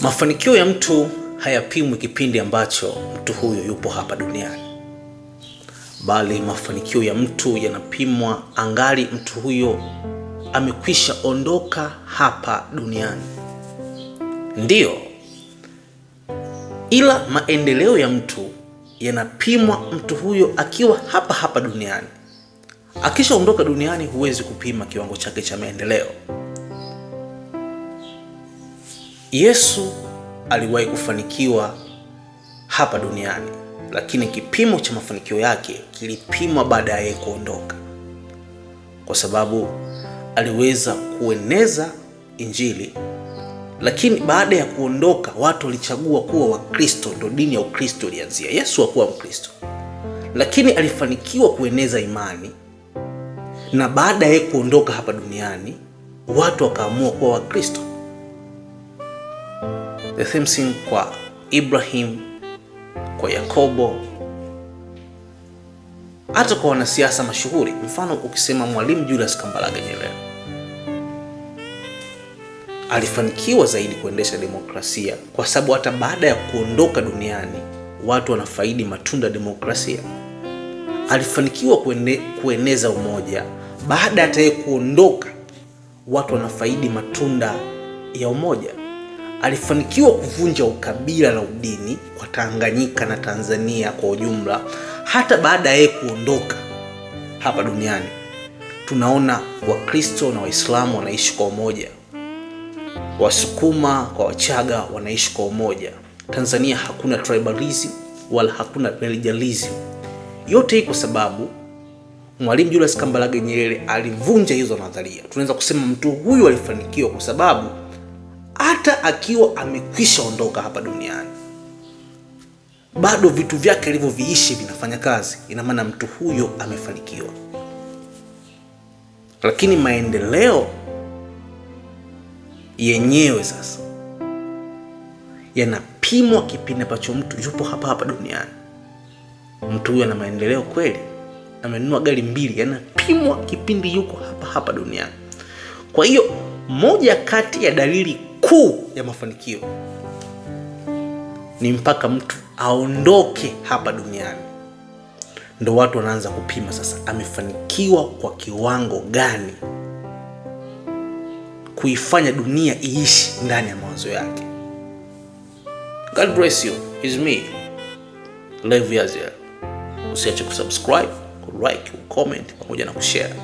Mafanikio ya mtu hayapimwi kipindi ambacho mtu huyo yupo hapa duniani, bali mafanikio ya mtu yanapimwa angali mtu huyo amekwisha ondoka hapa duniani. Ndiyo, ila maendeleo ya mtu yanapimwa mtu huyo akiwa hapa hapa duniani. Akisha ondoka duniani, huwezi kupima kiwango chake cha maendeleo. Yesu aliwahi kufanikiwa hapa duniani, lakini kipimo cha mafanikio yake kilipimwa baada ya yeye kuondoka, kwa sababu aliweza kueneza Injili. Lakini baada ya kuondoka, watu walichagua kuwa Wakristo, ndio dini ya Ukristo ilianzia. Yesu hakuwa Mkristo, lakini alifanikiwa kueneza imani, na baada ya kuondoka hapa duniani, watu wakaamua kuwa Wakristo. The same thing kwa Ibrahim, kwa Yakobo, hata kwa wanasiasa mashuhuri. Mfano, ukisema Mwalimu Julius Kambarage Nyerere alifanikiwa zaidi kuendesha demokrasia, kwa sababu hata baada ya kuondoka duniani watu wanafaidi matunda ya demokrasia. Alifanikiwa kueneza umoja, baada hata yeye kuondoka watu wanafaidi matunda ya umoja. Alifanikiwa kuvunja ukabila na udini kwa Tanganyika na Tanzania kwa ujumla. Hata baada ya kuondoka hapa duniani, tunaona Wakristo na Waislamu wanaishi kwa umoja, Wasukuma kwa Wachaga wanaishi kwa umoja. Tanzania hakuna tribalism wala hakuna religialism. Yote hii kwa sababu Mwalimu Julius Kambarage Nyerere alivunja hizo nadharia. Tunaweza kusema mtu huyu alifanikiwa kwa sababu hata akiwa amekwisha ondoka hapa duniani, bado vitu vyake alivyoviishi vinafanya kazi. Ina maana mtu huyo amefanikiwa. Lakini maendeleo yenyewe sasa yanapimwa kipindi ambacho mtu yupo hapa hapa duniani. Mtu huyo ana maendeleo kweli, amenunua gari 2, yanapimwa kipindi yuko hapa hapa duniani. Kwa hiyo moja kati ya dalili kuu ya mafanikio ni mpaka mtu aondoke hapa duniani, ndo watu wanaanza kupima sasa amefanikiwa kwa kiwango gani kuifanya dunia iishi ndani ya mawazo yake. God bless you. Is me, Levi Aziel. Usiache kusubscribe, kulike, kucomment pamoja na kushare.